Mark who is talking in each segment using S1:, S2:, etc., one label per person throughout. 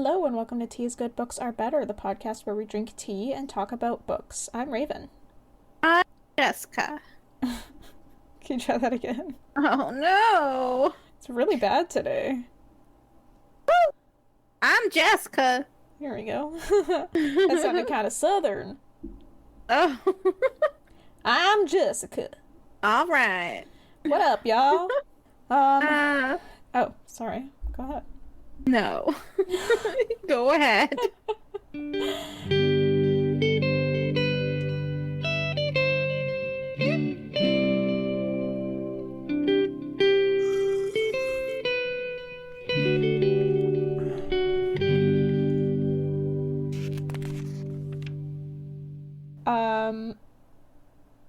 S1: Hello and welcome to Tea is Good, Books Are Better, the podcast where we drink tea and talk about books. I'm Raven.
S2: I'm Jessica.
S1: Can you try that again?
S2: Oh no!
S1: It's really bad today.
S2: I'm Jessica.
S1: Here we go. That sounded kind of southern.
S2: Oh.
S1: I'm Jessica.
S2: All right.
S1: What up, y'all?
S2: Uh,
S1: Oh, sorry. Go ahead.
S2: no. Go ahead.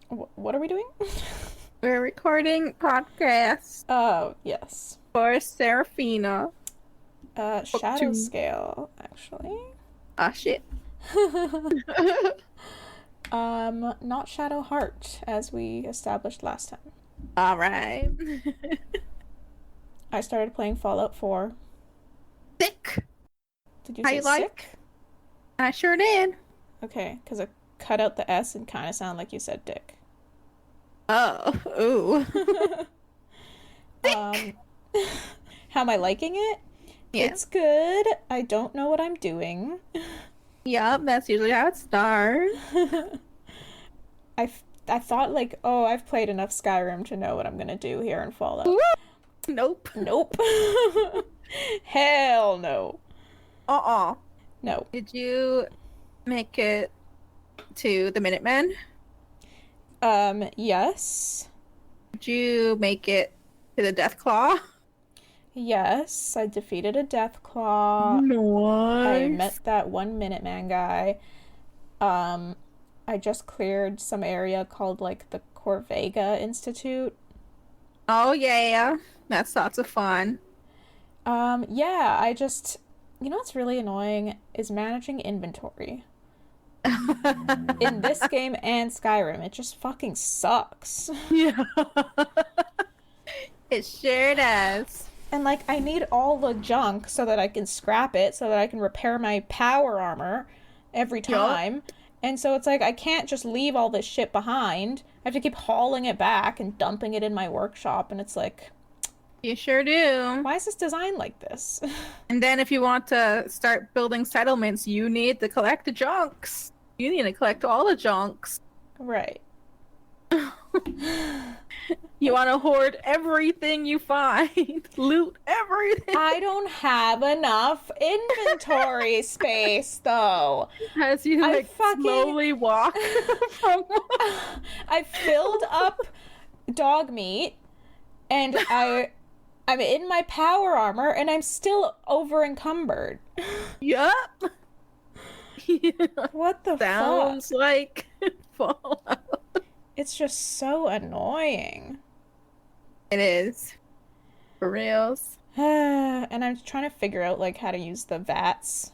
S1: What are we doing?
S2: We're recording podcasts
S1: Oh, yes.
S2: for Serafina.
S1: Shadow
S2: two.
S1: Scale, actually.
S2: Ah, shit.
S1: Not Shadow Heart, as we established last time.
S2: All right.
S1: I started playing Fallout 4.
S2: Sick.
S1: Did you
S2: How
S1: say
S2: you like?
S1: sick?
S2: I sure did.
S1: Okay, because I cut out the S and kind of sound like you said dick.
S2: Oh, ooh.
S1: Um, how am I liking it?
S2: Yeah.
S1: It's good. I don't know what I'm doing.
S2: Yup, that's usually how it starts.
S1: I thought like, oh, I've played enough Skyrim to know what I'm gonna do here in Fallout.
S2: Woo! Nope.
S1: Nope. Hell no.
S2: Uh-uh.
S1: No.
S2: Did you make it to the Minutemen?
S1: Yes.
S2: Did you make it to the Deathclaw?
S1: Yes, I defeated a Deathclaw. I met that one Minuteman guy. I just cleared some area called like the Corvega Institute.
S2: Oh yeah, that's lots of fun.
S1: Yeah, you know what's really annoying is managing inventory. In this game and Skyrim, it just fucking sucks.
S2: Yeah. It sure does.
S1: And like, I need all the junk so that I can scrap it, so that I can repair my power armor every time. And so it's like, I can't just leave all this shit behind. I have to keep hauling it back and dumping it in my workshop, and it's like,
S2: You sure do.
S1: why is this designed like this?
S2: And then if you want to start building settlements, you need to collect the junks. You need to collect all the junks.
S1: Right.
S2: You want to hoard everything you find. Loot everything.
S1: I don't have enough inventory space, though.
S2: As you
S1: I
S2: like
S1: fucking-
S2: slowly walk from
S1: I filled up dog meat, and I'm in my power armor, and I'm still over encumbered.
S2: Yup.
S1: What the
S2: Sounds
S1: fuck?
S2: like Fallout.
S1: It's just so annoying.
S2: It is. For reals.
S1: And I'm trying to figure out like how to use the VATS,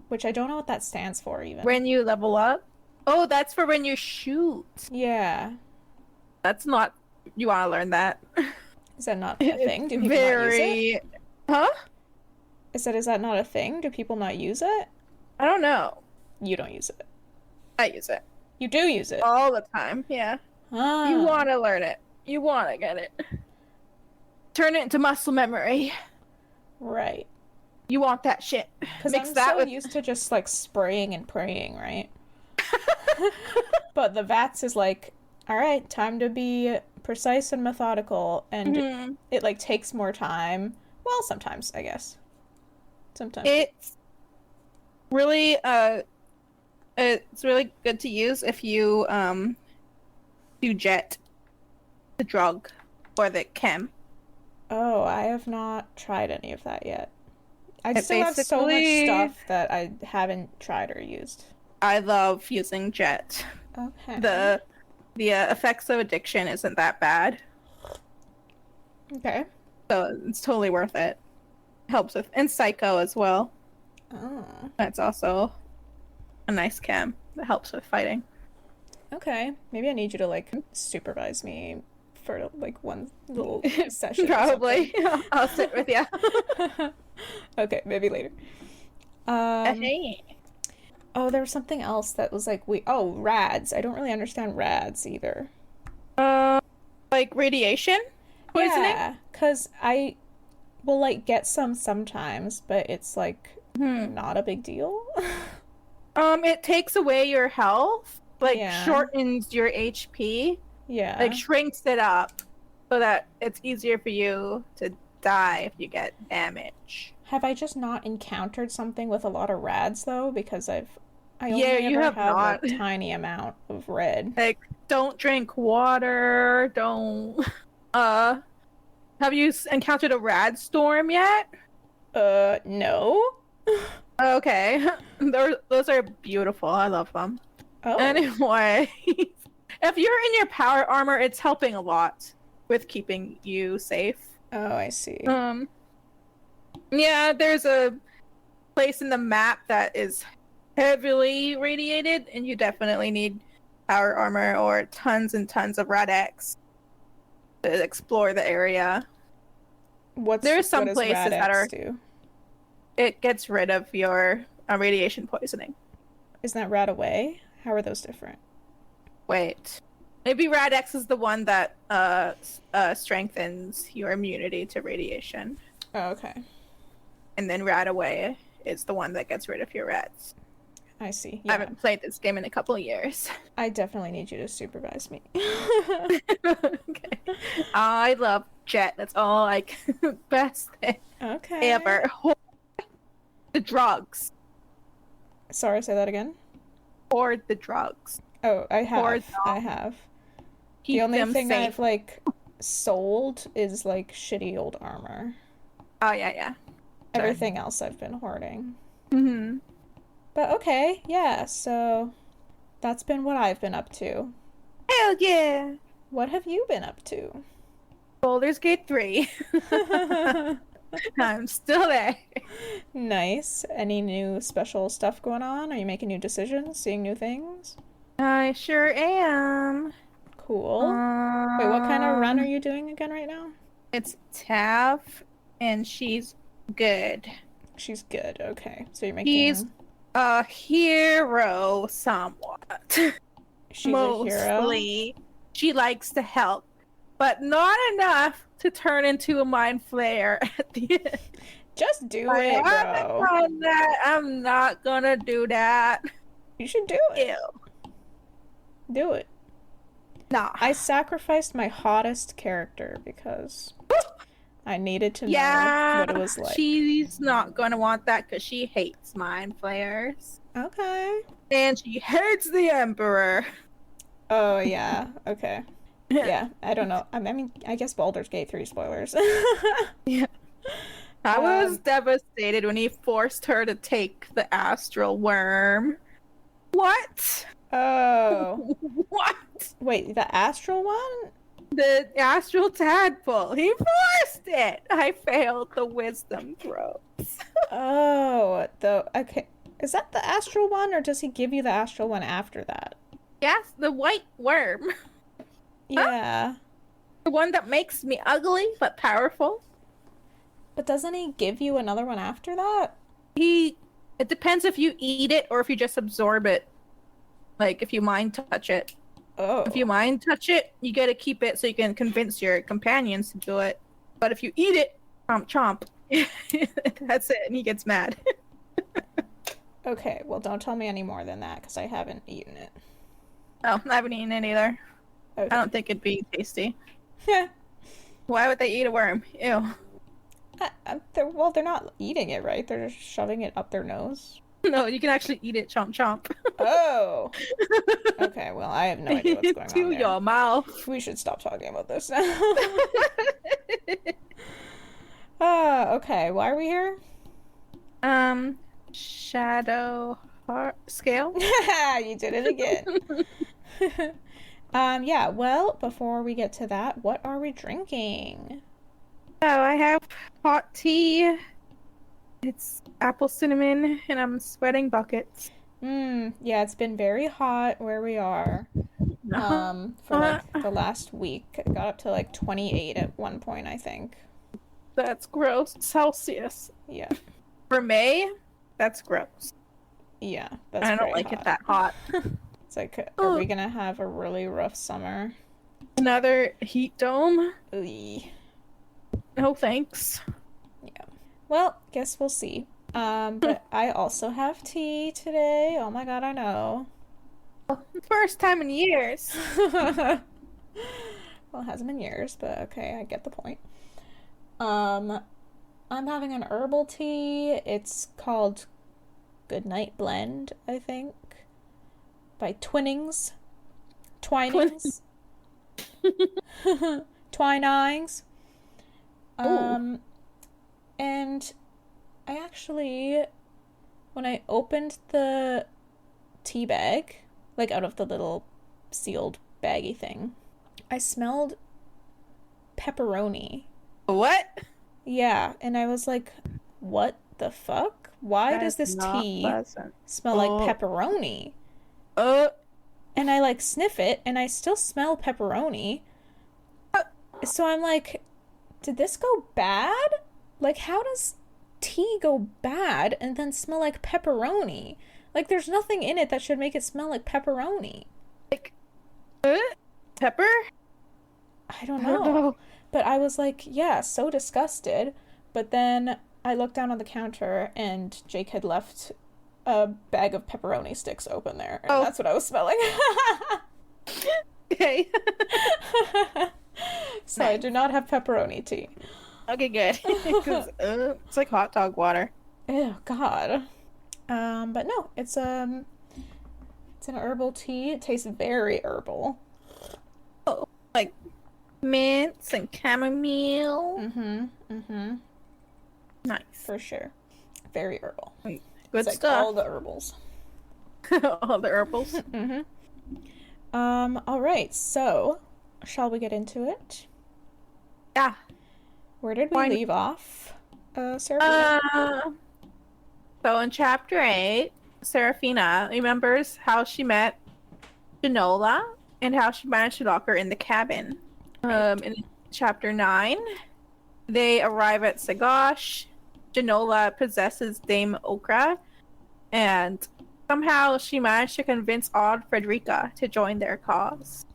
S1: which I don't know what that stands for even.
S2: When you level up. Oh, that's for when you shoot.
S1: Yeah.
S2: That's not. You want to learn that.
S1: Is that not a thing? Do people not use it?
S2: Huh?
S1: Is that not a thing? Do people not use it?
S2: I don't know.
S1: You don't use it.
S2: I use it.
S1: You do use it.
S2: All the time. Yeah.
S1: Ah.
S2: You want to learn it. You want to get it. Turn it into muscle memory.
S1: Right.
S2: You want that shit.
S1: Because
S2: Mix
S1: I'm
S2: that
S1: so
S2: with
S1: used to just like spraying and praying, right? But the VATS is like, all right, time to be precise and methodical, and it like takes more time. Well, sometimes, I guess. Sometimes.
S2: It's really good to use if you do jet, the drug, or the chem.
S1: Oh, I have not tried any of that yet. I
S2: It
S1: still have so much
S2: basically-
S1: stuff that I haven't tried or used.
S2: I love using jet.
S1: Okay.
S2: The effects of addiction isn't that bad,
S1: Okay.
S2: so it's totally worth it. Helps with and psycho as well.
S1: Oh.
S2: That's also a nice chem that helps with fighting.
S1: Okay. Maybe I need you to like supervise me for like one little session. or
S2: Probably. I'll sit with you.
S1: something. Okay, maybe later. Um,
S2: Hey.
S1: oh, there was something else that was like rads. I don't really understand rads either.
S2: Uh, like radiation poisoning?
S1: Yeah, 'cause I will like get some sometimes, but it's like
S2: Hmm.
S1: not a big deal.
S2: It takes away your health, like
S1: Yeah.
S2: shortens your HP, like
S1: Yeah.
S2: shrinks it up so that it's easier for you to die if you get damage.
S1: Have I just not encountered something with a lot of rads though? Because I
S2: Yeah,
S1: only
S2: you
S1: ever
S2: have
S1: have
S2: not.
S1: like tiny amount of red.
S2: Like, don't drink water, don't uh have you encountered a rad storm yet?
S1: No.
S2: Okay. Those are beautiful. I love them.
S1: Oh.
S2: Anyway, if you're in your power armor, it's helping a lot with keeping you safe.
S1: Oh, I see.
S2: Yeah, there's a place in the map that is heavily radiated, and you definitely need power armor or tons and tons of Rad-X to explore the area. There's
S1: What
S2: some
S1: does
S2: places that
S1: Rad-X
S2: are
S1: do?
S2: it gets rid of your radiation poisoning.
S1: Isn't that Rad away? How are those different?
S2: Wait, maybe Rad-X is the one that strengthens your immunity to radiation,
S1: Oh, okay.
S2: and then Rad-Away is the one that gets rid of your Rads.
S1: I see.
S2: I
S1: Yeah.
S2: haven't played this game in a couple of years.
S1: I definitely need you to supervise me.
S2: Okay. I love Jet. That's all like best thing
S1: Okay.
S2: ever. The drugs.
S1: Sorry, say that again.
S2: Hoard the drugs.
S1: Oh, I
S2: Hoard
S1: have. I have.
S2: Keep
S1: The only
S2: them
S1: thing
S2: safe.
S1: I've like sold is like shitty old armor.
S2: Oh yeah. Sorry.
S1: Everything else I've been hoarding.
S2: Mm-hmm.
S1: But okay, yeah, so that's been what I've been up to.
S2: Hell yeah.
S1: What have you been up to?
S2: Baldur's Gate 3. I'm still there.
S1: Nice. Any new special stuff going on? Are you making new decisions, seeing new things?
S2: I sure am.
S1: Cool. Wait, what kind of run are you doing again right now?
S2: It's Tav, and she's good.
S1: She's good. Okay. So you're
S2: He's
S1: making
S2: a hero, somewhat.
S1: she's a hero.
S2: Mostly. She likes to help, but not enough to turn into a mind flayer at the end.
S1: Just do
S2: I
S1: it,
S2: haven't
S1: bro.
S2: done that. I'm not gonna do that.
S1: You should do it.
S2: Ew.
S1: Do it.
S2: Nah.
S1: I sacrificed my hottest character because I needed to know
S2: Yeah,
S1: what it was like.
S2: she's not gonna want that because she hates mind flayers.
S1: Okay.
S2: And she hates the Emperor.
S1: Oh, yeah. Okay. Yeah, I don't know. I mean, I guess Baldur's Gate 3 spoilers.
S2: Yeah. I was devastated when he forced her to take the astral worm. What?
S1: Oh.
S2: What?
S1: Wait, the astral one?
S2: The astral tadpole. He forced it. I failed the wisdom throws.
S1: Oh, okay. Is that the astral one, or does he give you the astral one after that?
S2: Yes, the white worm.
S1: Yeah.
S2: The one that makes me ugly but powerful.
S1: But doesn't he give you another one after that?
S2: It depends if you eat it or if you just absorb it. Like if you mind touch it.
S1: Oh.
S2: If you mind touch it, you gotta keep it so you can convince your companions to do it. But if you eat it, chomp, that's it, and he gets mad.
S1: Okay, well, don't tell me any more than that, because I haven't eaten it.
S2: Oh, I haven't eaten it either.
S1: Okay.
S2: I don't think it'd be tasty.
S1: Yeah.
S2: Why would they eat a worm? Ew.
S1: They're not eating it, right? They're just shoving it up their nose.
S2: No, you can actually eat it, chomp.
S1: Oh. Okay, well, I have no idea what's going on
S2: To
S1: there.
S2: your mouth.
S1: We should stop talking about this now. Okay, why are we here?
S2: Shadow heart scale.
S1: You did it again. Yeah, well, before we get to that, what are we drinking?
S2: Oh, I have hot tea. It's apple cinnamon, and I'm sweating buckets.
S1: Yeah, it's been very hot where we are. For like the last week. It got up to like 28 at one point, I think.
S2: That's gross. Celsius.
S1: Yeah.
S2: For May, that's gross.
S1: Yeah, that's
S2: I don't
S1: pretty
S2: like
S1: hot.
S2: it that hot.
S1: It's like, are we gonna have a really rough summer?
S2: Another heat dome?
S1: Ooh.
S2: No thanks.
S1: Yeah. Well, guess we'll see. But I also have tea today. Oh my god, I know.
S2: First time in years.
S1: Well, it hasn't been years, but okay, I get the point. I'm having an herbal tea. It's called Goodnight Blend, I think, by Twinings. Twinings. Twinings. And I actually, when I opened the tea bag, like out of the little sealed baggy thing, I smelled pepperoni.
S2: What?
S1: Yeah, and I was like, what the fuck? Why does this tea smell like pepperoni? And I like sniff it, and I still smell pepperoni. So I'm like, did this go bad? Like, how does tea go bad and then smell like pepperoni? Like, there's nothing in it that should make it smell like pepperoni.
S2: Like, pepper?
S1: I don't know. But I was like, yeah, so disgusted. But then I looked down on the counter and Jake had left a bag of pepperoni sticks open there. And that's what I was smelling.
S2: Okay.
S1: So I do not have pepperoni tea.
S2: Okay, good. Because it's like hot dog water.
S1: Oh, God. But no, it's an herbal tea. It tastes very herbal.
S2: Oh, like mints and chamomile. Nice.
S1: For sure. Very herbal.
S2: Good
S1: it's
S2: stuff.
S1: Like all the herbals.
S2: All the herbals.
S1: All right. So, shall we get into it?
S2: Yeah.
S1: Where did we leave off, Seraphina?
S2: So in chapter 8, Seraphina remembers how she met Jannoula and how she managed to lock her in the cabin. In chapter 9, they arrive at Sagosh. Jannoula possesses Dame Okra, and somehow she managed to convince Odd Frederica to join their cause.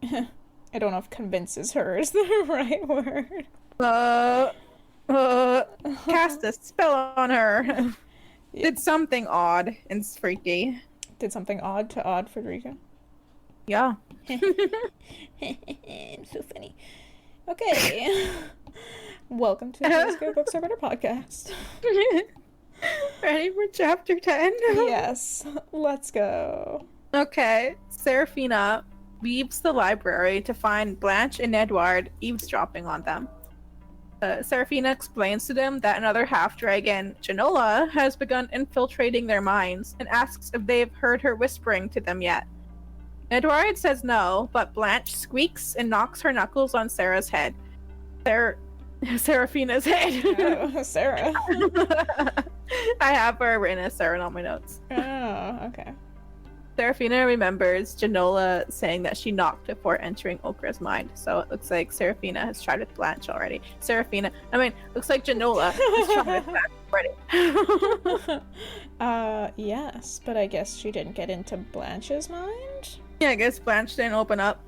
S1: I don't know if convince is her is the right word.
S2: Cast a spell on her.
S1: Yeah.
S2: Did something odd and freaky.
S1: Did something odd to Odd Frederica?
S2: Yeah.
S1: So funny. Okay. Welcome to the Good Books Are Better podcast.
S2: Ready for chapter 10?
S1: Yes. Let's go.
S2: Okay. Seraphina leaves the library to find Blanche and Edward eavesdropping on them. Seraphina explains to them that another half-dragon, Jannoula, has begun infiltrating their minds and asks if they've heard her whispering to them yet. Edward says no, but Blanche squeaks and knocks her knuckles on Sarah's head. Seraphina's head.
S1: Oh, Sarah.
S2: I have her written as Sarah in all my notes.
S1: Oh, okay.
S2: Seraphina remembers Jannoula saying that she knocked before entering Okra's mind, so it looks like Seraphina has tried with Blanche already. Looks like Jannoula has tried with Blanche already.
S1: Yes, but I guess she didn't get into Blanche's mind?
S2: Yeah, I guess Blanche didn't open up.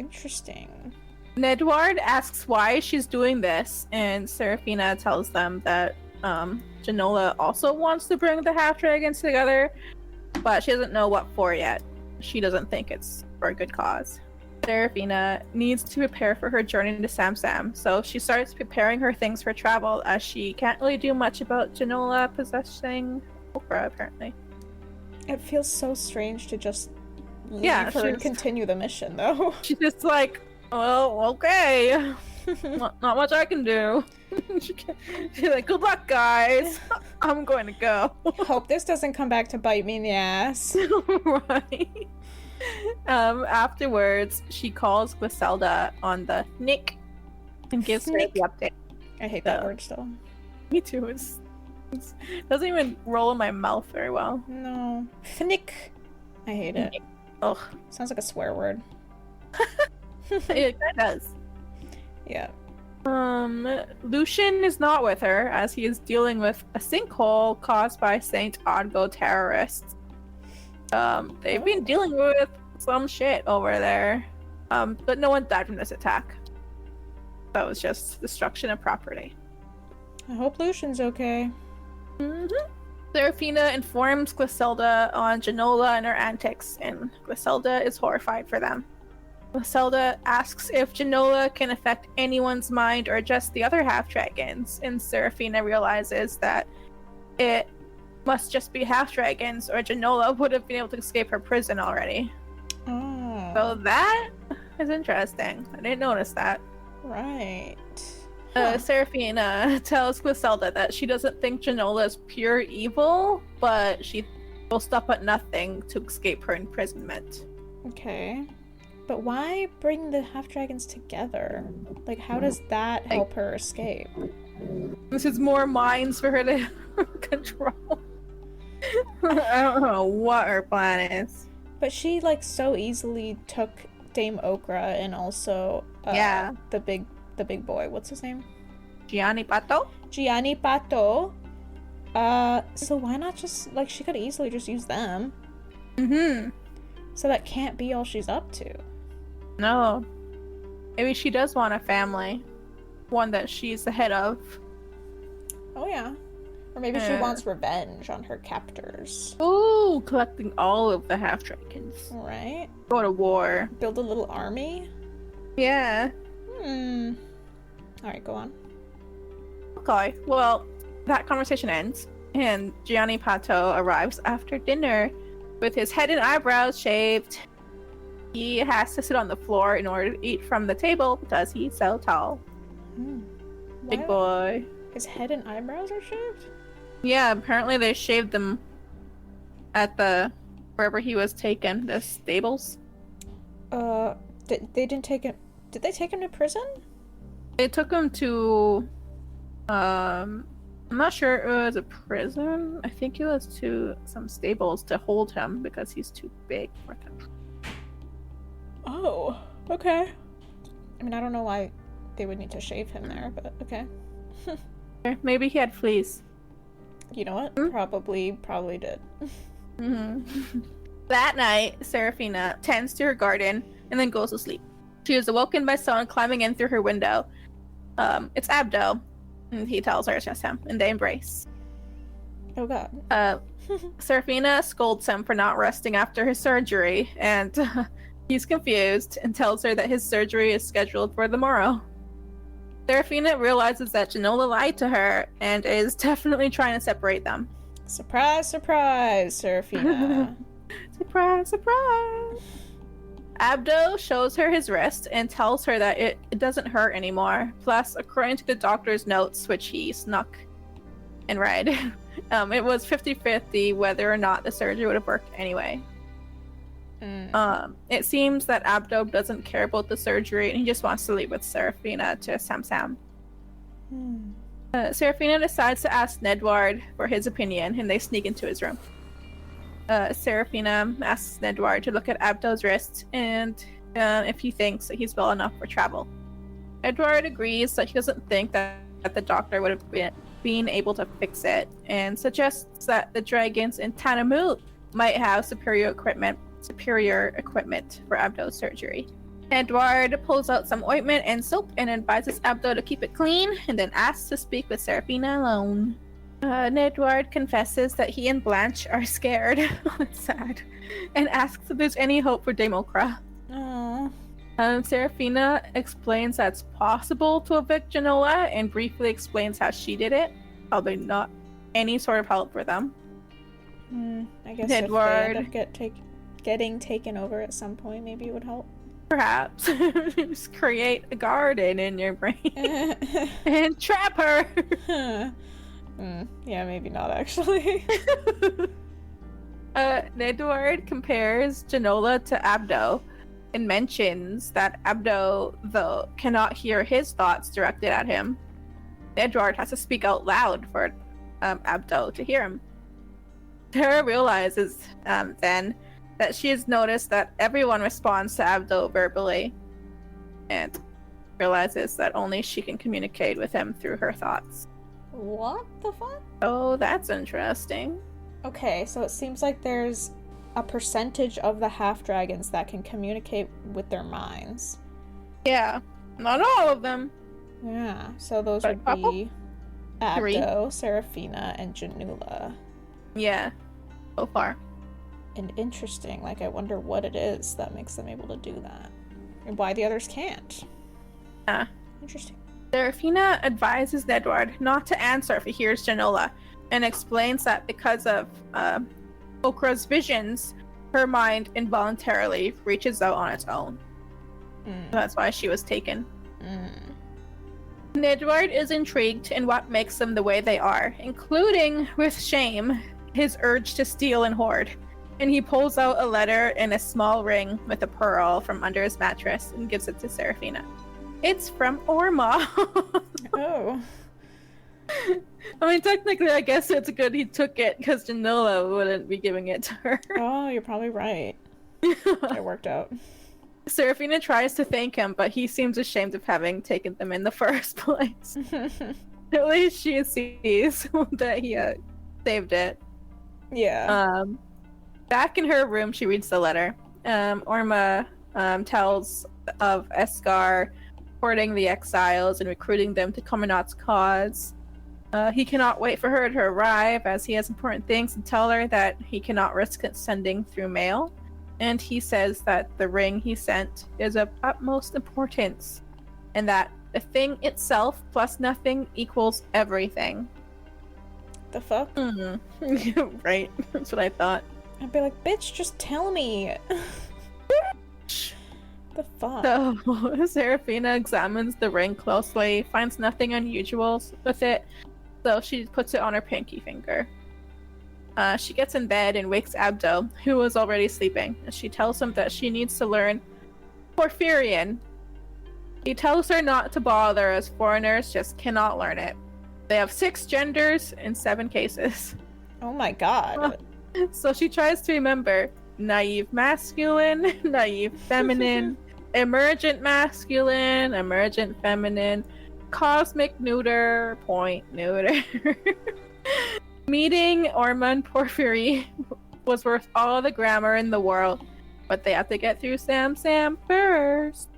S1: Interesting.
S2: Edward asks why she's doing this, and Seraphina tells them that Jannoula also wants to bring the half-dragons together, but she doesn't know what for yet. She doesn't think it's for a good cause. Seraphina needs to prepare for her journey to Sam, so she starts preparing her things for travel, as she can't really do much about Jannoula possessing Okra, apparently.
S1: It feels so strange to just leave her and continue the mission, though.
S2: She's just like, well, okay. Not much I can do. She's like, good luck, guys. I'm going to go.
S1: Hope this doesn't come back to bite me in the ass.
S2: Right. Afterwards, she calls Griselda on the Nick and gives her the update.
S1: I hate that word still.
S2: Me too. It doesn't even roll in my mouth very well.
S1: No. Fnick. I hate it.
S2: Ugh.
S1: Sounds like a swear word.
S2: It does.
S1: Yeah.
S2: Lucian is not with her as he is dealing with a sinkhole caused by Saint Odgo terrorists. They've been dealing with some shit over there. But no one died from this attack. That was just destruction of property.
S1: I hope Lucian's okay.
S2: Serafina informs Griselda on Jannoula and her antics, and Griselda is horrified for them. Griselda asks if Jannoula can affect anyone's mind or just the other half-dragons, and Serafina realizes that it must just be half-dragons, or Jannoula would have been able to escape her prison already.
S1: Oh.
S2: So that is interesting. I didn't notice that.
S1: Right.
S2: Serafina tells Griselda that she doesn't think Jannoula is pure evil, but she will stop at nothing to escape her imprisonment.
S1: Okay. But why bring the half-dragons together? Like, how does that help her escape?
S2: This is more minds for her to control. I don't know what her plan is.
S1: But she, like, so easily took Dame Okra and also the big boy. What's his name?
S2: Gianni Pato?
S1: Gianni Pato. So why not just, like, she could easily just use them. So that can't be all she's up to.
S2: No. Maybe she does want a family. One that she's the head of.
S1: Oh, yeah. Or maybe she wants revenge on her captors.
S2: Ooh, collecting all of the half-dragons.
S1: Right?
S2: Go to war.
S1: Build a little army?
S2: Yeah.
S1: Alright, go on.
S2: Okay, well, that conversation ends, and Gianni Pato arrives after dinner with his head and eyebrows shaved. He has to sit on the floor in order to eat from the table because he's so tall. Big boy.
S1: His head and eyebrows are shaved?
S2: Yeah, apparently they shaved them at wherever he was taken, the stables.
S1: They didn't take him. Did they take him to prison?
S2: They took him to, I'm not sure it was a prison. I think it was to some stables to hold him because he's too big for them.
S1: Oh, okay. I mean, I don't know why they would need to shave him there, but okay.
S2: Maybe he had fleas.
S1: You know what? Probably did.
S2: That night, Serafina tends to her garden and then goes to sleep. She is awoken by someone climbing in through her window. It's Abdo, and he tells her it's just him, and they embrace.
S1: Oh god.
S2: Serafina scolds him for not resting after his surgery, and he's confused and tells her that his surgery is scheduled for the morrow. Serafina realizes that Jannoula lied to her and is definitely trying to separate them.
S1: Surprise, surprise, Serafina.
S2: Surprise, surprise! Abdo shows her his wrist and tells her that it doesn't hurt anymore. Plus, according to the doctor's notes, which he snuck and read, it was 50-50 whether or not the surgery would have worked anyway. It seems that Abdo doesn't care about the surgery and he just wants to leave with Serafina to Sam. Serafina decides to ask Nedward for his opinion and they sneak into his room. Serafina asks Nedward to look at Abdo's wrist and if he thinks that he's well enough for travel. Nedward agrees that he doesn't think that the doctor would have been able to fix it and suggests that the dragons in Tanamut might have superior equipment for Abdo's surgery. Nedward pulls out some ointment and soap and advises Abdo to keep it clean and then asks to speak with Serafina alone. Nedward confesses that he and Blanche are scared. It's sad. And asks if there's any hope for Dame Okra. Serafina explains that it's possible to evict Jannoula and briefly explains how she did it, although not any sort of help for them.
S1: I guess
S2: Nedward,
S1: if they end up getting taken over at some point, maybe it would help.
S2: Perhaps. Just create a garden in your brain and trap her.
S1: Yeah, maybe not actually.
S2: Nedward compares Jannoula to Abdo and mentions that Abdo, though, cannot hear his thoughts directed at him. Nedward has to speak out loud for Abdo to hear him. Tara realizes then that she has noticed that everyone responds to Abdo verbally. And realizes that only she can communicate with him through her thoughts.
S1: What the fuck?
S2: Oh, that's interesting.
S1: Okay, so it seems like there's a percentage of the half-dragons that can communicate with their minds.
S2: Yeah, not all of them.
S1: Yeah, so those
S2: But
S1: would be
S2: Three.
S1: Abdo, Seraphina, and Jannoula.
S2: Yeah, so far.
S1: And interesting, like I wonder what it is that makes them able to do that. And why the others can't.
S2: Yeah.
S1: Interesting.
S2: Seraphina advises Edward not to answer if he hears Jannoula, and explains that because of Okra's visions, her mind involuntarily reaches out on its own. That's why she was taken. Edward is intrigued in what makes them the way they are, including, with shame, his urge to steal and hoard. And he pulls out a letter in a small ring with a pearl from under his mattress and gives it to Seraphina. It's from Orma.
S1: Oh.
S2: I mean, technically, I guess it's good he took it, because Jannoula wouldn't be giving it to her.
S1: Oh, you're probably right. It worked out.
S2: Seraphina tries to thank him, but he seems ashamed of having taken them in the first place. At least she sees that he saved it.
S1: Yeah.
S2: Back in her room, she reads the letter. Orma tells of Eskar courting the exiles and recruiting them to Commandant's cause. He cannot wait for her to arrive, as he has important things to tell her that he cannot risk it sending through mail. And he says that the ring he sent is of utmost importance, and that the thing itself plus nothing equals everything.
S1: The fuck?
S2: Right, that's what I thought.
S1: I'd be like, bitch, just tell me. The fuck?
S2: So Seraphina examines the ring closely, finds nothing unusual with it, so she puts it on her pinky finger. She gets in bed and wakes Abdo, who was already sleeping, and she tells him that she needs to learn Porphyrian. He tells her not to bother, as foreigners just cannot learn it. They have 6 genders in 7 cases.
S1: Oh my god.
S2: So she tries to remember naive masculine, naive feminine, emergent masculine, emergent feminine, cosmic neuter, point neuter. Meeting Ormond Porphyry was worth all the grammar in the world, but they have to get through Sam first.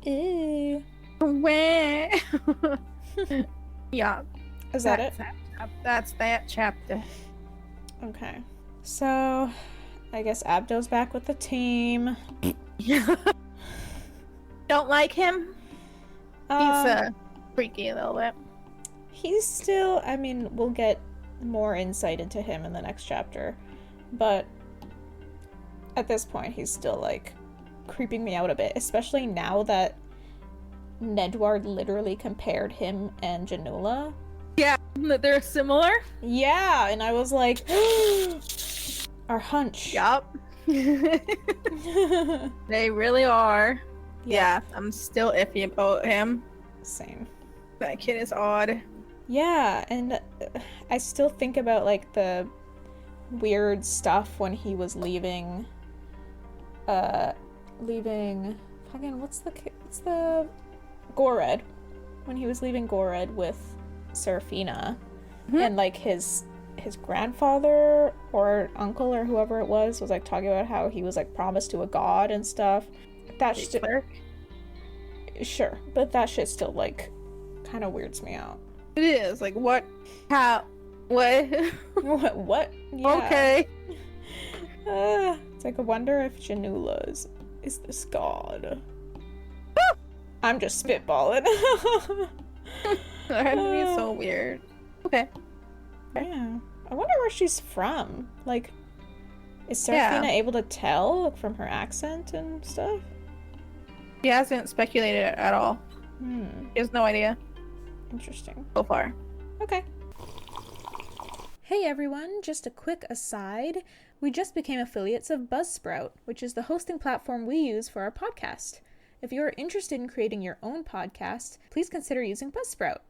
S1: Ew.
S2: Wah. Yeah.
S1: Is that it?
S2: That's that chapter.
S1: Okay. So, I guess Abdo's back with the team.
S2: Don't like him? He's freaky a little bit.
S1: He's still, I mean, we'll get more insight into him in the next chapter, but at this point he's still like creeping me out a bit, especially now that Nedward literally compared him and Jannoula.
S2: Yeah, they're similar.
S1: Yeah, and I was like, our hunch.
S2: Yup. They really are. Yeah, I'm still iffy about him.
S1: Same.
S2: That kid is odd.
S1: Yeah, and I still think about like the weird stuff when he was leaving fucking what's the Gored, when he was leaving Gored with Seraphina. And like his grandfather or uncle or whoever it was like talking about how he was like promised to a god and stuff. That shit, sure, but that shit still like kind of weirds me out.
S2: It is like what? How? What?
S1: What? Yeah.
S2: Okay.
S1: It's like I wonder if Jannoula is this god. I'm just spitballing.
S2: That'd be so weird. Okay.
S1: Yeah. I wonder where she's from. Like, is Seraphina able to tell from her accent and stuff?
S2: She hasn't speculated at all. She has no idea.
S1: Interesting.
S2: So far.
S1: Okay. Hey everyone, just a quick aside. We just became affiliates of Buzzsprout, which is the hosting platform we use for our podcast. If you are interested in creating your own podcast, please consider using Buzzsprout.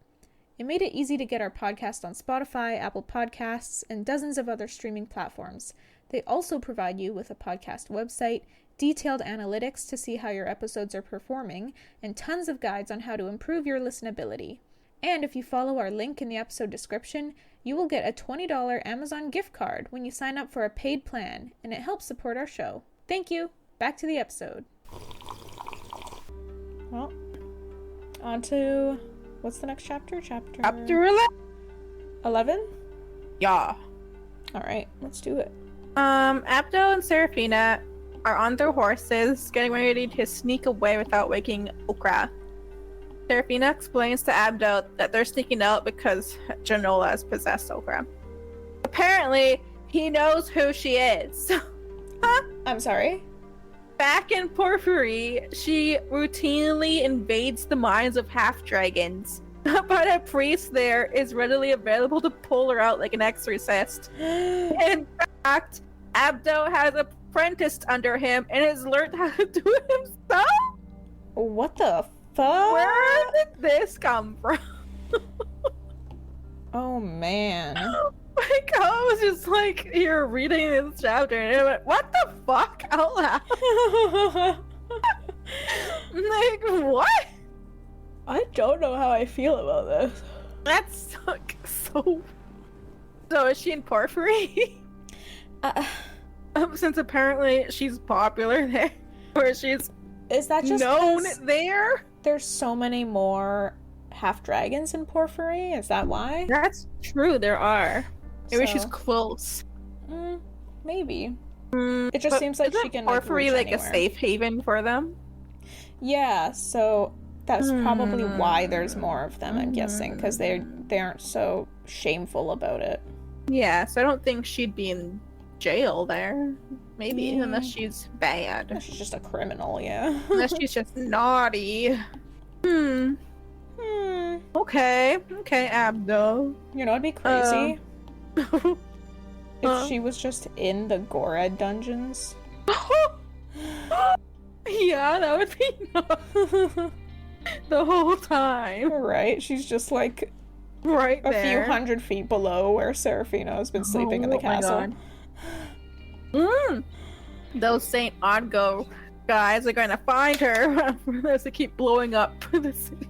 S1: It made it easy to get our podcast on Spotify, Apple Podcasts, and dozens of other streaming platforms. They also provide you with a podcast website detailed analytics to see how your episodes are performing, and tons of guides on how to improve your listenability. And if you follow our link in the episode description, you will get a $20 Amazon gift card when you sign up for a paid plan, and it helps support our show. Thank you. Back to the episode. Well, on to... what's the next chapter? Chapter 11?
S2: Yeah.
S1: Alright, let's do it.
S2: Abdo and Serafina are on their horses, getting ready to sneak away without waking Okra. Serafina explains to Abdo that they're sneaking out because Jannoula has possessed Okra. Apparently, he knows who she is.
S1: I'm sorry?
S2: Back in Porphyry, she routinely invades the minds of half-dragons. But a priest there is readily available to pull her out like an exorcist. In fact, Abdo has apprenticed under him and has learned how to do it himself.
S1: What the fuck?
S2: Where did this come from?
S1: Oh man.
S2: Like, I was just like, you're reading this chapter and I went, what the fuck out loud? Like, what?
S1: I don't know how I feel about this.
S2: That's so... So is she in Porphyry? Since apparently she's popular there. Or she's
S1: is that just
S2: known there?
S1: There's so many more half-dragons in Porphyry? Is that why?
S2: That's true, there are. Maybe she's
S1: So-
S2: close.
S1: Maybe. It just seems like she can
S2: Porphyry
S1: like, reach
S2: like a
S1: anywhere.
S2: safe haven for them?
S1: Yeah, so that's probably why there's more of them, I'm guessing, because they aren't so shameful about it.
S2: Yeah, so I don't think she'd be in jail there. Maybe, unless she's bad.
S1: She's just a criminal, yeah.
S2: Unless she's just naughty. Okay, Abdo.
S1: You know, it'd be crazy if she was just in the Gored dungeons.
S2: Yeah, that would be nuts. The whole time.
S1: Right? She's just like
S2: Right
S1: a
S2: there.
S1: few hundred feet below where Serafina has been sleeping in the
S2: Oh my
S1: castle.
S2: God. Those Saint Odgo guys are going to find her as they keep blowing up the city.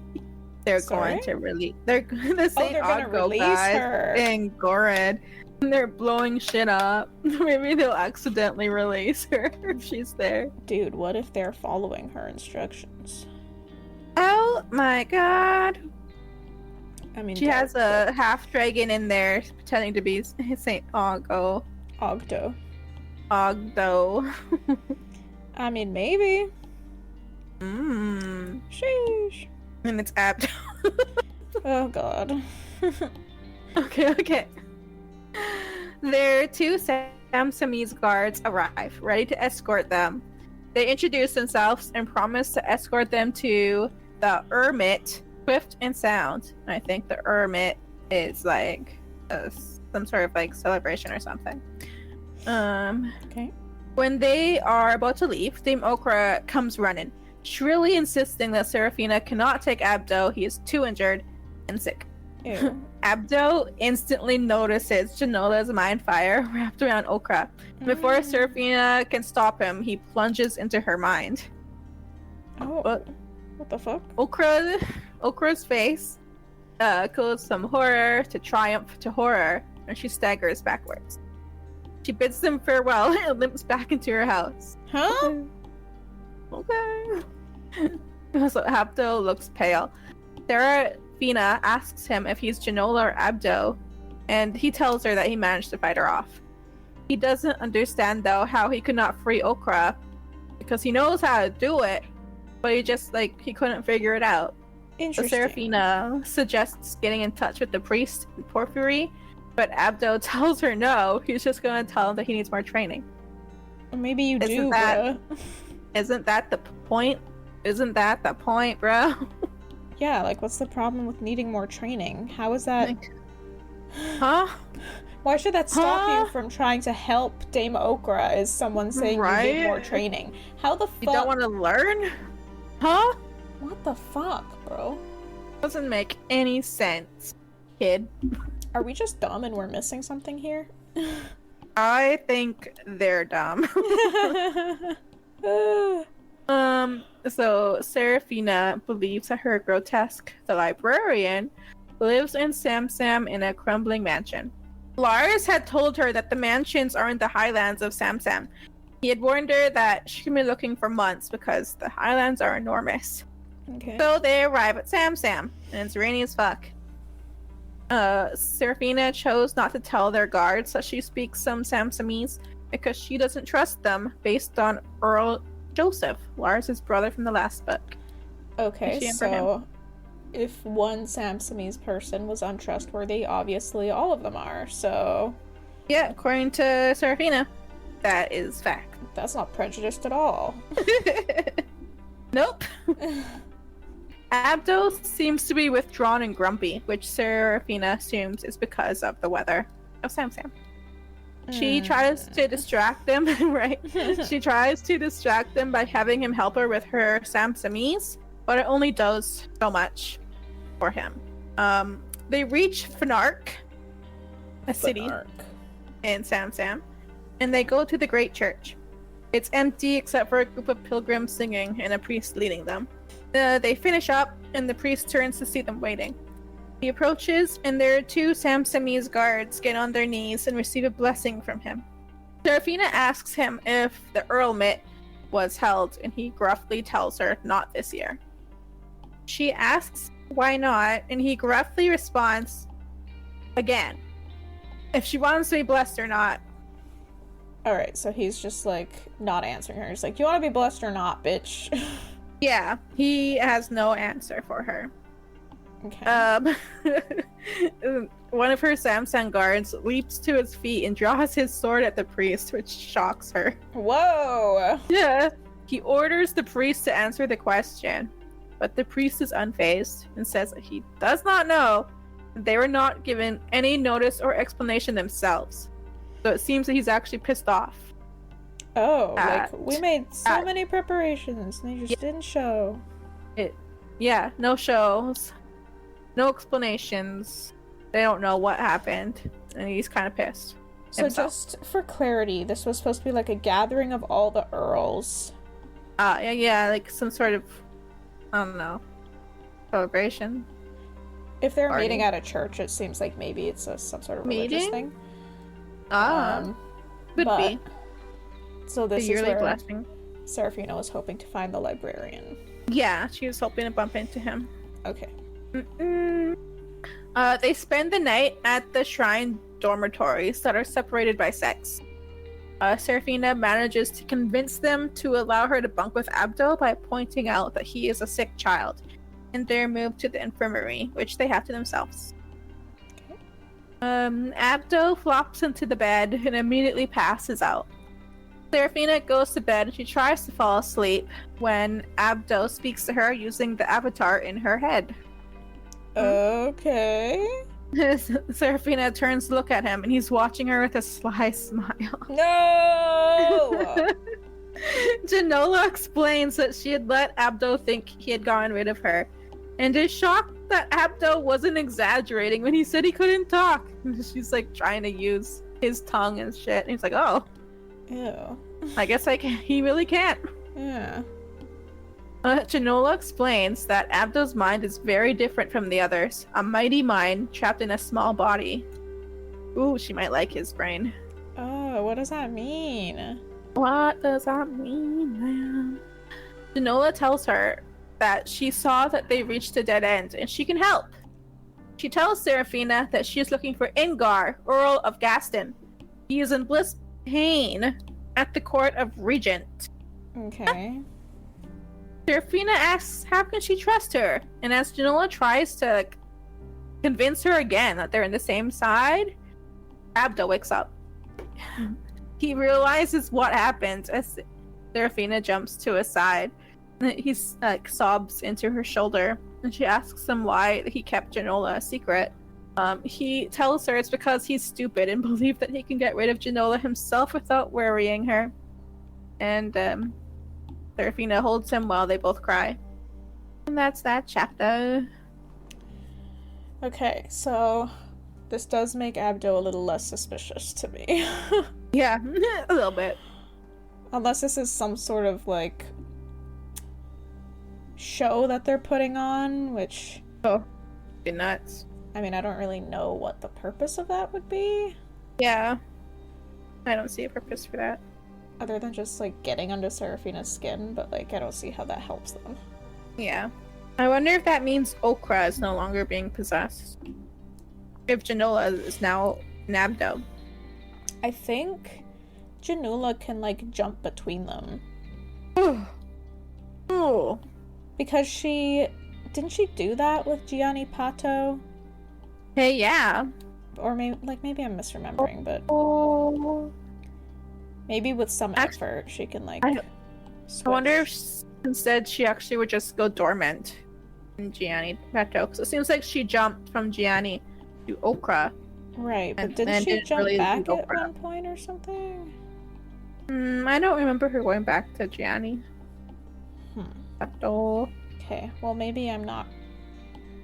S2: They're
S1: Sorry?
S2: going to release. They're the Saint
S1: they're gonna
S2: Odgo
S1: release
S2: guys
S1: her.
S2: in Gored. They're blowing shit up. Maybe they'll accidentally release her if she's there.
S1: Dude, what if they're following her instructions?
S2: Oh my god.
S1: I mean,
S2: She has a half dragon in there pretending to be Saint Odgo.
S1: Ogdo.
S2: Ogdo.
S1: I mean, maybe.
S2: Mmm.
S1: Sheesh.
S2: And it's Abdo.
S1: Oh god.
S2: Okay. Their two Samsamese guards arrive, ready to escort them. They introduce themselves and promise to escort them to the Hermit, swift and sound. I think the Hermit is like some sort of like celebration or something.
S1: Okay.
S2: When they are about to leave, Dame Okra comes running, shrilly insisting that Serafina cannot take Abdo. He is too injured and sick.
S1: Ew.
S2: Abdo instantly notices Jannoula's mind fire wrapped around Okra. Before Serafina can stop him, he plunges into her mind.
S1: Oh.
S2: What?
S1: What the fuck?
S2: Okra's face goes from horror to triumph to horror, and she staggers backwards. She bids them farewell and limps back into her house.
S1: Huh?
S2: Okay. So Abdo looks pale. Serafina asks him if he's Jannoula or Abdo, and he tells her that he managed to fight her off. He doesn't understand, though, how he could not free Okra, because he knows how to do it, but he couldn't figure it out. So
S1: Interesting.
S2: Serafina suggests getting in touch with the priest in Porphyry, but Abdo tells her no, he's just going to tell him that he needs more training.
S1: Maybe you
S2: Isn't
S1: do,
S2: that-
S1: bruh.
S2: Isn't that the point? Isn't that the point, bro?
S1: Yeah, like, what's the problem with needing more training? How is that...
S2: Huh?
S1: Why should that stop
S2: Huh?
S1: you from trying to help Dame Okra as someone saying you
S2: Right?
S1: need more training? How the fuck...
S2: You don't want to learn? Huh?
S1: What the fuck, bro?
S2: Doesn't make any sense, kid.
S1: Are we just dumb and we're missing something here?
S2: I think they're dumb. So Serafina believes that her grotesque, the librarian, lives in Samsam in a crumbling mansion. Lars had told her that the mansions are in the highlands of Samsam. He had warned her that she can be looking for months because the highlands are enormous.
S1: Okay.
S2: So they arrive at Samsam, and it's rainy as fuck. Serafina chose not to tell their guards that she speaks some Samsamese because she doesn't trust them based on Earl Joseph, Lars' brother from the last book.
S1: Okay, so if one Samsamese person was untrustworthy, obviously all of them are, so...
S2: Yeah, according to Serafina, that is fact.
S1: That's not prejudiced at all.
S2: Nope. Abdo seems to be withdrawn and grumpy, which Serafina assumes is because of the weather of Samsam. She tries to distract them, right? She tries to distract them by having him help her with her Samsamese, but it only does so much for him. They reach Fnark, a city in Samsam, and they go to the Great Church. It's empty except for a group of pilgrims singing and a priest leading them. They finish up, and the priest turns to see them waiting. He approaches, and there are two Samsamese guards get on their knees and receive a blessing from him. Serafina asks him if the Earlmit was held, and he gruffly tells her not this year. She asks why not, and he gruffly responds again if she wants to be blessed or not.
S1: Alright, so he's just like not answering her. He's like, you want to be blessed or not, bitch?
S2: Yeah, he has no answer for her.
S1: Okay.
S2: One of her Samsung guards leaps to his feet and draws his sword at the priest, which shocks her.
S1: Whoa!
S2: Yeah. He orders the priest to answer the question, but the priest is unfazed and says that he does not know that they were not given any notice or explanation themselves. So it seems that he's actually pissed off.
S1: Oh, like, we made so many preparations and they just didn't show.
S2: Yeah, no shows. No explanations. They don't know what happened, and he's kind of pissed.
S1: So
S2: himself.
S1: just for clarity, this was supposed to be like a gathering of all the earls.
S2: Yeah, like some sort of, I don't know, celebration.
S1: If they're
S2: Party.
S1: meeting at a church, it seems like maybe it's some sort of religious
S2: Meeting?
S1: thing.
S2: Could be.
S1: So this
S2: The
S1: is
S2: yearly
S1: where
S2: blessing.
S1: Serafina was hoping to find the librarian.
S2: Yeah, she was hoping to bump into him.
S1: Okay.
S2: They spend the night at the shrine dormitories that are separated by sex. Serafina manages to convince them to allow her to bunk with Abdo by pointing out that he is a sick child, and they're moved to the infirmary, which they have to themselves.
S1: Okay.
S2: Abdo flops into the bed and immediately passes out. Serafina goes to bed and she tries to fall asleep when Abdo speaks to her using the avatar in her head.
S1: Okay.
S2: Serafina turns to look at him and he's watching her with a sly smile.
S1: No!
S2: Jannoula explains that she had let Abdo think he had gotten rid of her and is shocked that Abdo wasn't exaggerating when he said he couldn't talk. She's like trying to use his tongue and shit. And he's like, oh.
S1: Ew.
S2: I guess he really can't.
S1: Yeah.
S2: Jannoula explains that Abdo's mind is very different from the others. A mighty mind trapped in a small body. Ooh, she might like his brain.
S1: Oh, what does that mean?
S2: What does that mean, man? Jannoula tells her that she saw that they reached a dead end and she can help. She tells Serafina that she is looking for Ingar, Earl of Gaston. He is in bliss pain at the court of Regent.
S1: Okay.
S2: Serafina asks how can she trust her, and as Jannoula tries to convince her again that they're in the same side, Abdo wakes up. He realizes what happened as Serafina jumps to his side. He sobs into her shoulder, and she asks him why he kept Jannoula a secret. He tells her it's because he's stupid and believed that he can get rid of Jannoula himself without worrying her. And Serafina holds him while they both cry. And that's that chapter.
S1: Okay, so this does make Abdo a little less suspicious to me.
S2: Yeah, a little bit.
S1: Unless this is some sort of, like, show that they're putting on, which...
S2: Oh, be nuts.
S1: I mean, I don't really know what the purpose of that would be.
S2: Yeah. I don't see a purpose for that.
S1: Other than just, like, getting under Seraphina's skin, but, like, I don't see how that helps them.
S2: Yeah. I wonder if that means Okra is no longer being possessed. If Jannoula is now an Abdo.
S1: I think Jannoula can, like, jump between them.
S2: Oh.
S1: Because didn't she do that with Gianni Pato?
S2: Hey, yeah.
S1: Or maybe I'm misremembering, but
S2: Oh.
S1: maybe with some effort she can, like,
S2: I
S1: switch.
S2: wonder if instead she actually would just go dormant in Gianni Pato. Because it seems like she jumped from Gianni to Okra.
S1: Right, but
S2: and
S1: didn't she
S2: didn't
S1: jump
S2: really
S1: back
S2: do
S1: at
S2: Okra.
S1: one point or something?
S2: I don't remember her going back to Gianni Pato.
S1: Okay, well maybe I'm not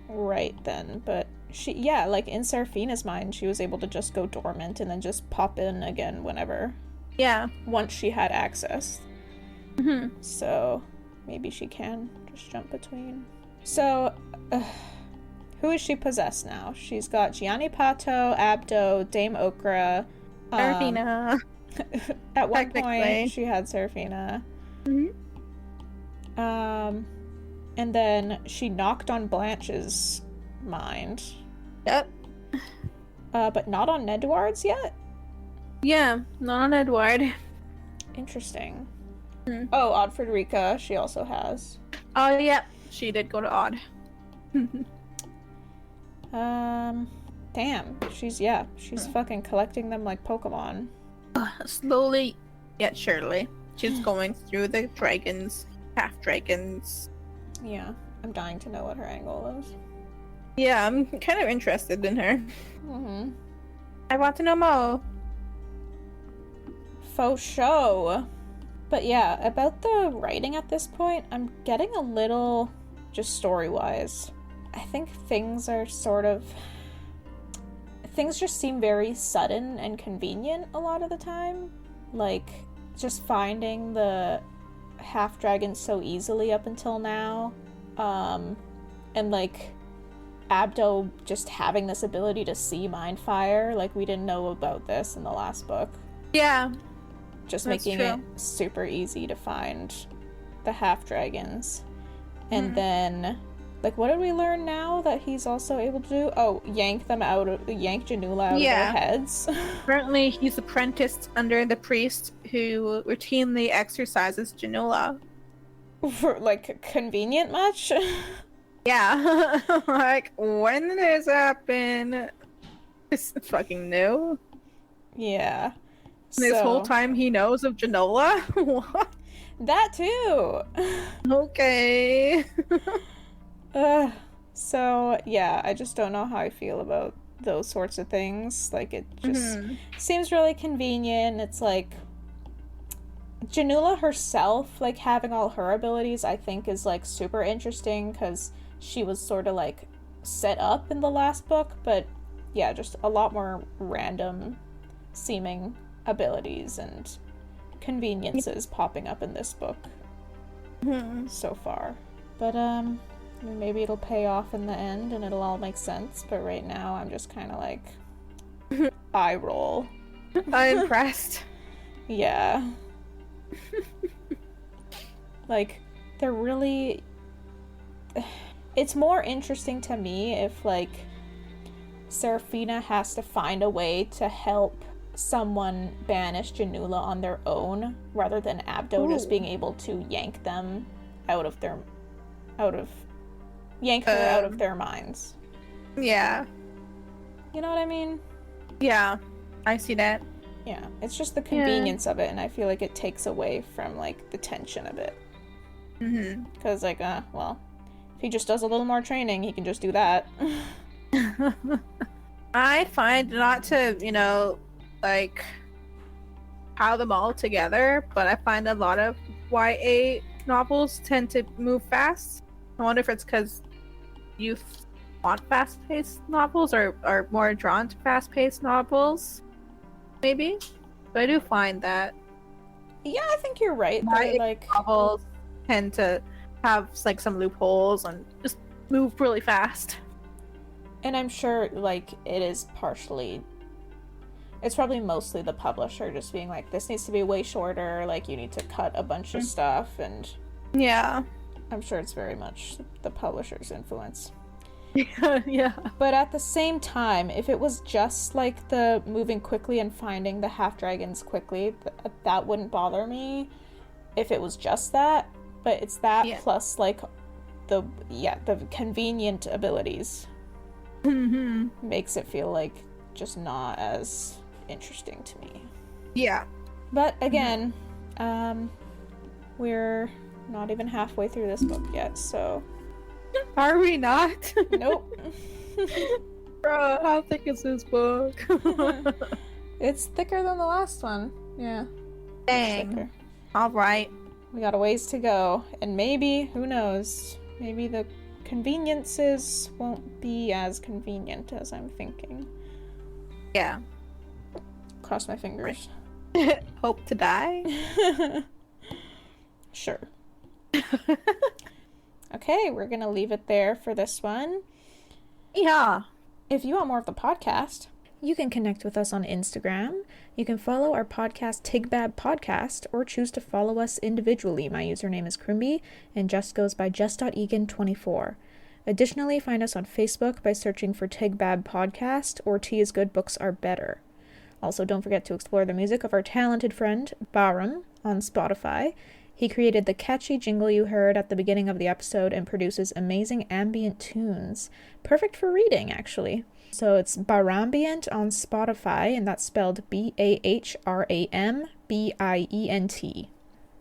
S1: right then, but yeah, like in Seraphina's mind, she was able to just go dormant and then just pop in again whenever.
S2: Yeah.
S1: Once she had access.
S2: Mm-hmm.
S1: So maybe she can just jump between. So, who is she possessed now? She's got Gianni Pato, Abdo, Dame Okra.
S2: Seraphina.
S1: At one
S2: Technically.
S1: point, she had Seraphina. And then she knocked on Blanche's mind.
S2: Yep.
S1: But not on Nedward's yet?
S2: Yeah, not on Edward.
S1: Interesting.
S2: Hmm.
S1: Oh, Odd Frederica, she also has.
S2: Oh, yep. She did go to Odd.
S1: Damn. She's fucking collecting them like Pokemon.
S2: Slowly yet surely. She's going through the dragons, half dragons.
S1: Yeah, I'm dying to know what her angle is.
S2: Yeah, I'm kind of interested in her.
S1: Mm-hmm.
S2: I want to know more.
S1: Faux show. But yeah, about the writing at this point, I'm getting a little, just story-wise, I think things just seem very sudden and convenient a lot of the time. Like, just finding the half-dragon so easily up until now. And like, Abdo just having this ability to see mind fire. Like, we didn't know about this in the last book.
S2: Yeah.
S1: Just
S2: That's
S1: making
S2: true.
S1: it super easy to find the half-dragons. And then, like, what did we learn now that he's also able to do? Oh, yank Jannoula out of their heads.
S2: Currently, he's apprenticed under the priest who routinely exercises Jannoula.
S1: For, like, convenient much?
S2: Yeah. Like, when did this happen? It's fucking new.
S1: Yeah.
S2: This whole time he knows of Jannoula? What?
S1: That too!
S2: Okay.
S1: So, yeah, I just don't know how I feel about those sorts of things. Like, it just seems really convenient. It's like, Jannoula herself, like, having all her abilities, I think is, like, super interesting, because she was sort of, like, set up in the last book, but, yeah, just a lot more random seeming abilities and conveniences popping up in this book so far. But, maybe it'll pay off in the end and it'll all make sense, but right now I'm just kind of like, eye roll.
S2: I'm impressed.
S1: Yeah. Like, they're really... It's more interesting to me if, like, Seraphina has to find a way to help someone banish Jannoula on their own, rather than Abdo just being able to yank them out of her out of their minds.
S2: Yeah.
S1: You know what I mean?
S2: Yeah. I see that.
S1: Yeah. It's just the convenience of it, and I feel like it takes away from, like, the tension of it. Because, like, well, if he just does a little more training, he can just do that.
S2: I find not to, like, pile them all together, but I find a lot of YA novels tend to move fast. I wonder if it's because youth want fast-paced novels or are more drawn to fast-paced novels. Maybe. But I do find that.
S1: Yeah, I think you're right. They're like,
S2: novels tend to have like some loopholes and just move really fast.
S1: and I'm sure like it's probably mostly the publisher just being like, this needs to be way shorter, like you need to cut a bunch of stuff, and
S2: Yeah.
S1: I'm sure it's very much the publisher's influence.
S2: Yeah.
S1: But at the same time, if it was just like the moving quickly and finding the half dragons quickly, that wouldn't bother me if it was just that. But it's that plus like the convenient abilities makes it feel like just not as interesting to me.
S2: Yeah.
S1: But again, we're not even halfway through this book yet, so
S2: Are we not?
S1: nope.
S2: Bro, how thick is this book?
S1: It's thicker than the last one. Yeah.
S2: Dang. Alright.
S1: We got a ways to go. And maybe, who knows, maybe the conveniences won't be as convenient as I'm thinking.
S2: Yeah.
S1: Cross my fingers.
S2: Hope to die?
S1: Sure. Okay, we're gonna leave it there for this one.
S2: Yeah.
S1: If you want more of the podcast, you can connect with us on Instagram. You can follow our podcast TIGBAB Podcast, or choose to follow us individually. My username is Crimby, and Jess goes by Jess.Egan24. Additionally, find us on Facebook by searching for TIGBAB Podcast or Tea is Good, Books Are Better. Also, don't forget to explore the music of our talented friend, Bahram, on Spotify. He created the catchy jingle you heard at the beginning of the episode and produces amazing ambient tunes. Perfect for reading, actually. So it's Bahrambient on Spotify, and that's spelled BAHRAMBIENT.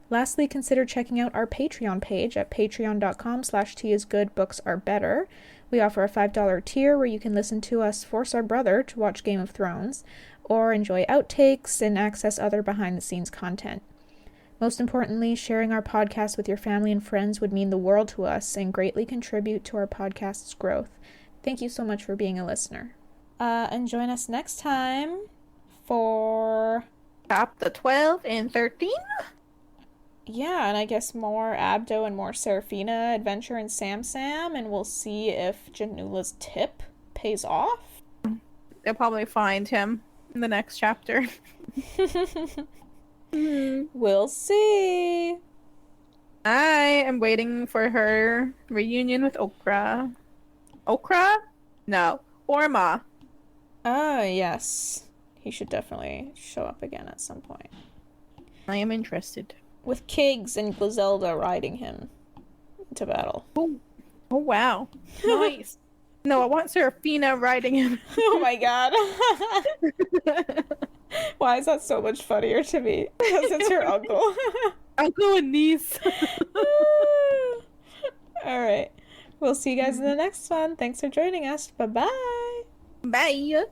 S1: Lastly, consider checking out our Patreon page at patreon.com/teaisgoodbooksarebetter. We offer a $5 tier where you can listen to us force our brother to watch Game of Thrones, or enjoy outtakes and access other behind-the-scenes content. Most importantly, sharing our podcast with your family and friends would mean the world to us and greatly contribute to our podcast's growth. Thank you so much for being a listener. And join us next time for
S2: Chapter 12 and 13?
S1: Yeah, and I guess more Abdo and more Seraphina adventure in Sam, and we'll see if Jannoula's tip pays off.
S2: They'll probably find him in the next chapter.
S1: We'll see.
S2: I am waiting for her reunion with Okra. Okra? No. Orma.
S1: Ah, yes. He should definitely show up again at some point.
S2: I am interested.
S1: With Kiggs and Griselda riding him to battle.
S2: Oh wow. Nice. No, I want Seraphina riding him.
S1: Oh my god. Why is that so much funnier to me? Because it's her uncle.
S2: Uncle and niece.
S1: Alright. We'll see you guys in the next one. Thanks for joining us. Bye-bye.
S2: Bye.